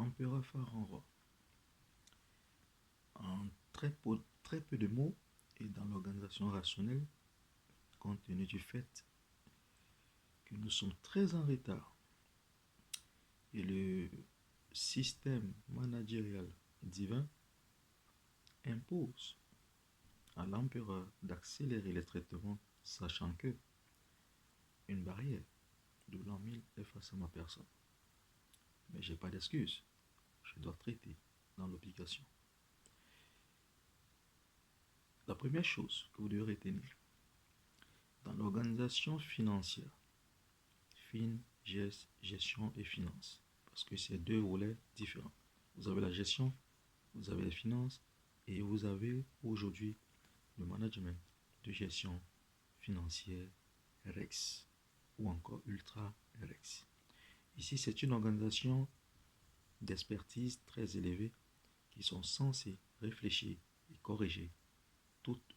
Empereur Pharaon roi. En très peu de mots et dans l'organisation rationnelle, compte tenu du fait que nous sommes très en retard et le système managérial divin impose à l'empereur d'accélérer les traitements, sachant que une barrière de l'an 1000 est face à ma personne. Mais j'ai pas d'excuse, je dois traiter dans l'obligation. La première chose que vous devez retenir, dans l'organisation financière, gestion et finance, parce que c'est deux volets différents. Vous avez la gestion, vous avez les finances, et vous avez aujourd'hui le management de gestion financière REX, ou encore Ultra REX. Ici, c'est une organisation d'expertise très élevée qui sont censées réfléchir et corriger toutes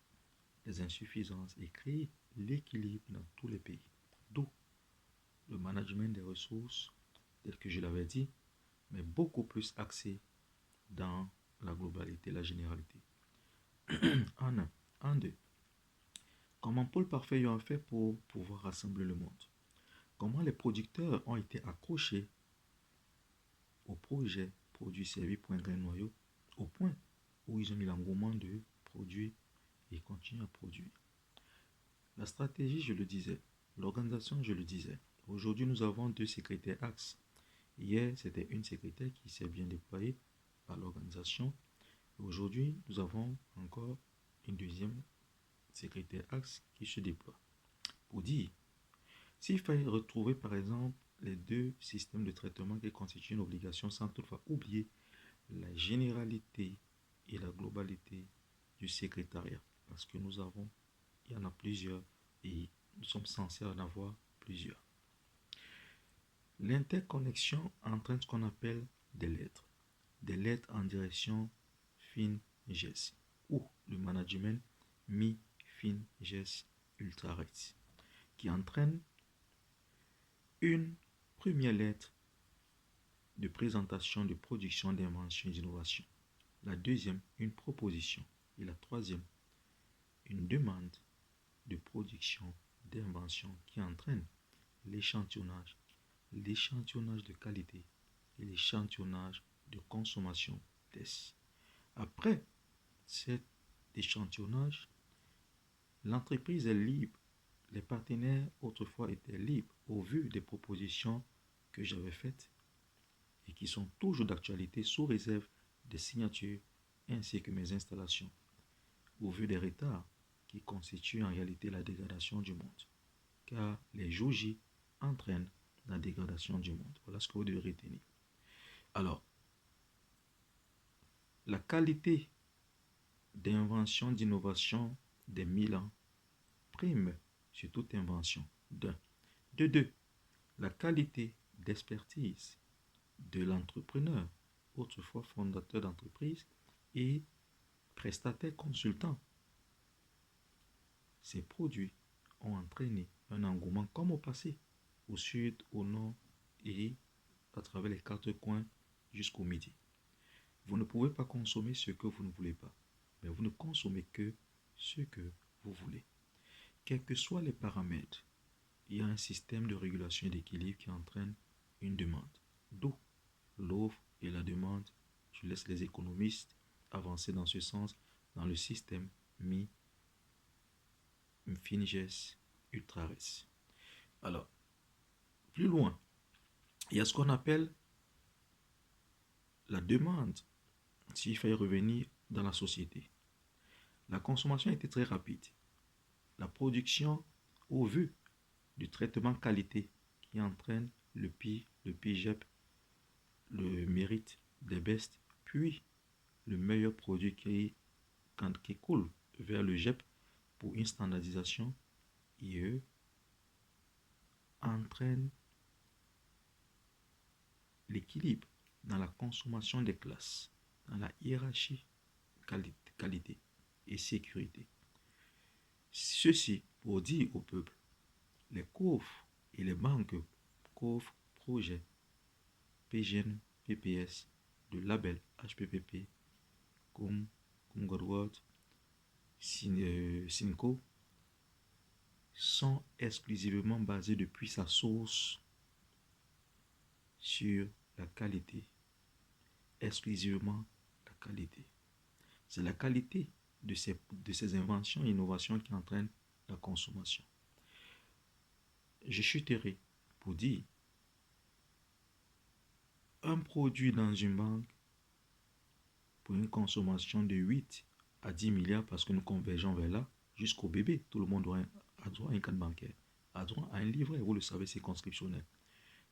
les insuffisances et créer l'équilibre dans tous les pays. D'où le management des ressources, tel que je l'avais dit, mais beaucoup plus axé dans la globalité, la généralité. En un. En deux. Comment Paul Parfait a fait pour pouvoir rassembler le monde? Comment les producteurs ont été accrochés au projet produit servi pour un grain noyau au point où ils ont mis l'engouement de produire et continuer à produire. La stratégie, je le disais. L'organisation, je le disais. Aujourd'hui, nous avons deux secrétaires axes. Hier, c'était une secrétaire qui s'est bien déployée par l'organisation. Aujourd'hui, nous avons encore une deuxième secrétaire axe qui se déploie. Pour dire, s'il fallait retrouver par exemple les deux systèmes de traitement qui constituent une obligation sans toutefois oublier la généralité et la globalité du secrétariat, parce que il y en a plusieurs et nous sommes censés en avoir plusieurs. L'interconnexion entraîne ce qu'on appelle des lettres en direction FinGES ou le management Mi-FinGES UltraREX qui entraîne une première lettre de présentation de production, d'invention et d'innovation. La deuxième, une proposition. Et la troisième, une demande de production, d'invention qui entraîne l'échantillonnage de qualité et l'échantillonnage de consommation tests. Après cet échantillonnage, l'entreprise est libre. Les partenaires autrefois étaient libres au vu des propositions que j'avais faites et qui sont toujours d'actualité sous réserve des signatures ainsi que mes installations, au vu des retards qui constituent en réalité la dégradation du monde, car les jours J entraînent la dégradation du monde. Voilà ce que vous devez retenir. Alors, la qualité d'invention, d'innovation des 1000 ans prime sur toute invention. D'un. De deux, la qualité d'expertise de l'entrepreneur, autrefois fondateur d'entreprise et prestataire consultant. Ces produits ont entraîné un engouement comme au passé, au sud, au nord et à travers les quatre coins jusqu'au midi. Vous ne pouvez pas consommer ce que vous ne voulez pas, mais vous ne consommez que ce que vous voulez. Quels que soient les paramètres, il y a un système de régulation et d'équilibre qui entraîne une demande. D'où l'offre et la demande. Je laisse les économistes avancer dans ce sens dans le système FinGES UltraREX. Alors, plus loin, il y a ce qu'on appelle la demande, s'il fallait revenir dans la société. La consommation était très rapide. La production, au vu du traitement qualité qui entraîne le PIGEP, le mérite des bestes, puis le meilleur produit qui coule vers le GEP pour une standardisation IE entraîne l'équilibre dans la consommation des classes, dans la hiérarchie qualité et sécurité. Ceci pour dire au peuple, les coffres et les banques coffres, projets, PGN, PPS de labels HPPP comme Godward, Cinco sont exclusivement basés depuis sa source sur la qualité. Exclusivement la qualité. C'est la qualité de ces inventions et innovations qui entraînent la consommation. Je chuterai pour dire un produit dans une banque pour une consommation de 8 à 10 milliards parce que nous convergeons vers là jusqu'au bébé. Tout le monde a droit à un carte bancaire, a droit à un livret, vous le savez, c'est conscriptionnel.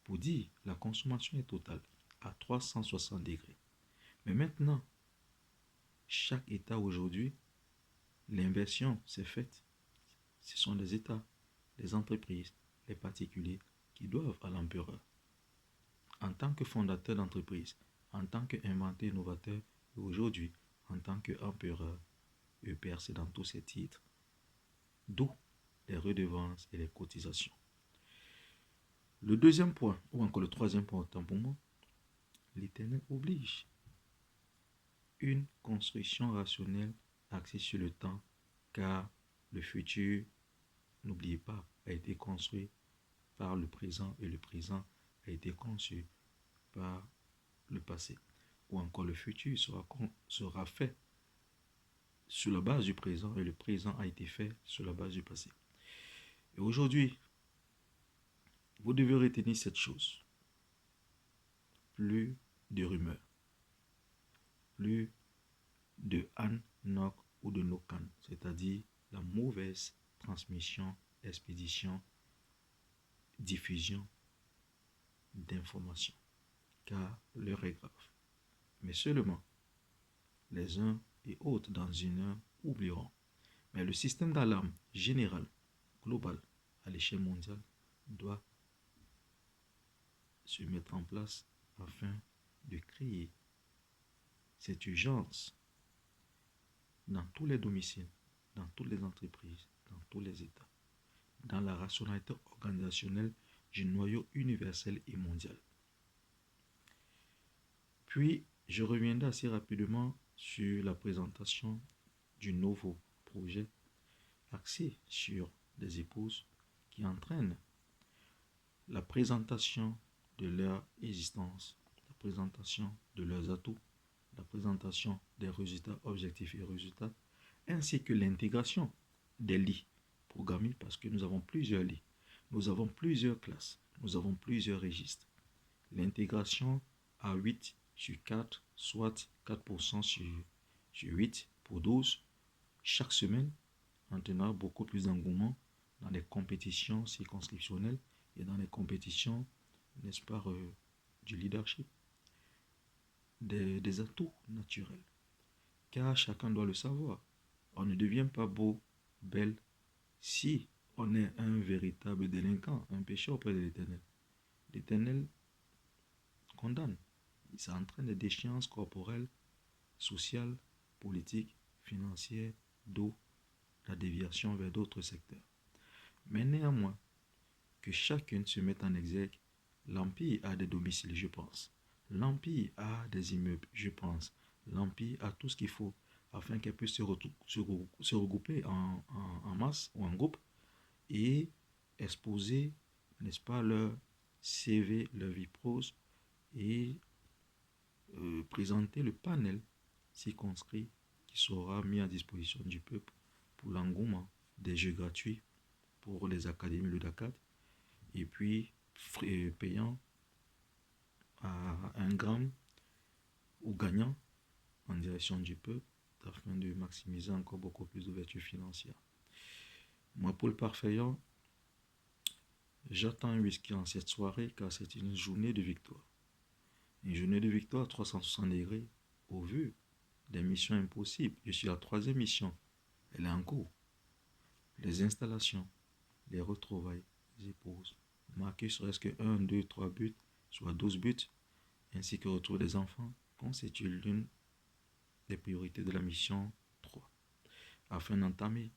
Pour dire la consommation est totale à 360 degrés. Mais maintenant, chaque État aujourd'hui, l'inversion s'est faite. Ce sont les États, les entreprises, les particuliers qui doivent à l'empereur. En tant que fondateur d'entreprise, en tant qu'inventeur innovateur, et aujourd'hui, en tant qu'empereur, percé dans tous ses titres, d'où les redevances et les cotisations. Le deuxième point, ou encore le troisième point autant pour moi, l'Éternel oblige une construction rationnelle axée sur le temps, car le futur, n'oubliez pas, a été construit par le présent et le présent a été conçu par le passé. Ou encore le futur sera fait sur la base du présent et le présent a été fait sur la base du passé. Et aujourd'hui, vous devez retenir cette chose. Plus de rumeurs, plus de Han, Nok ou de Nokan, c'est-à-dire la mauvaise transmission, expédition, diffusion d'informations, car l'heure est grave. Mais seulement les uns et autres dans une heure oublieront. Mais le système d'alarme général, global, à l'échelle mondiale, doit se mettre en place afin de créer cette urgence dans tous les domiciles, dans toutes les entreprises, dans tous les États, dans la rationalité organisationnelle du noyau universel et mondial. Puis, je reviendrai assez rapidement sur la présentation du nouveau projet axé sur des épouses qui entraînent la présentation de leur existence, la présentation de leurs atouts, la présentation des résultats objectifs et résultats, ainsi que l'intégration des lits programmés parce que nous avons plusieurs lits, nous avons plusieurs classes, nous avons plusieurs registres. L'intégration à 8 sur 4, soit 4% sur 8 pour 12 chaque semaine, entraînera beaucoup plus d'engouement dans les compétitions circonscriptionnelles et dans les compétitions, n'est-ce pas, du leadership, des atouts naturels. Car chacun doit le savoir. On ne devient pas beau, belle, si on est un véritable délinquant, un pécheur auprès de l'Éternel. L'Éternel condamne. Ça entraîne des déchéances corporelles, sociales, politiques, financières, d'où la déviation vers d'autres secteurs. Mais néanmoins, que chacun se mette en exergue, l'Empire a des domiciles, je pense. L'Empire a des immeubles, je pense. L'Empire a tout ce qu'il faut afin qu'elle puisse se regrouper en masse ou en groupe et exposer, n'est-ce pas, leur CV, leur vie prose et présenter le panel circonscrit qui sera mis à disposition du peuple pour l'engouement des jeux gratuits pour les académies Ludacad et puis payant à 1 gramme ou gagnant en direction du peuple afin de maximiser encore beaucoup plus d'ouverture financière. Moi, pour le parfaitant, j'attends un whisky en cette soirée car c'est une journée de victoire. Une journée de victoire à 360 degrés au vu des missions impossibles. Je suis à la 3e mission. Elle est en cours. Les installations, les retrouvailles, les épouses, marquer serait-ce que 1, 2, 3 buts, soit 12 buts, ainsi que retour des enfants, constitue l'une des priorités de la mission 3. Afin d'entamer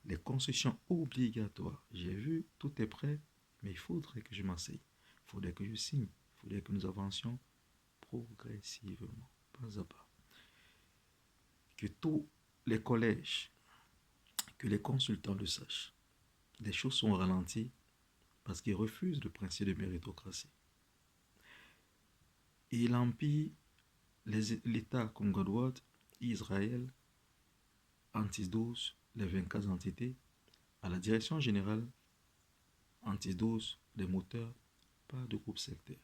les concessions obligatoires. J'ai vu, tout est prêt, mais il faudrait que je m'asseye. Il faudrait que je signe. Il faudrait que nous avancions progressivement, pas à pas. Que tous les collèges, que les consultants le sachent. Les choses sont ralenties parce qu'ils refusent le principe de méritocratie. Et l'Empire, l'État comme Godward, Israël, Antidos, les 24 entités, à la direction générale, Antidos, les moteurs, pas de groupe sectaire.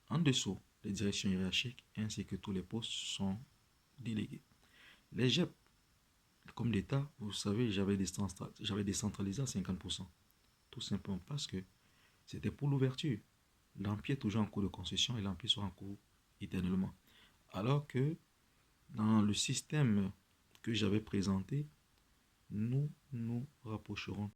En dessous, les directions hiérarchiques ainsi que tous les postes sont délégués. Les GEP, comme l'État, vous savez, j'avais décentralisé à 50%. Tout simplement parce que c'était pour l'ouverture. L'Empire est toujours en cours de concession et l'Empire sera en cours éternellement. Alors que dans le système que j'avais présenté, nous nous rapprocherons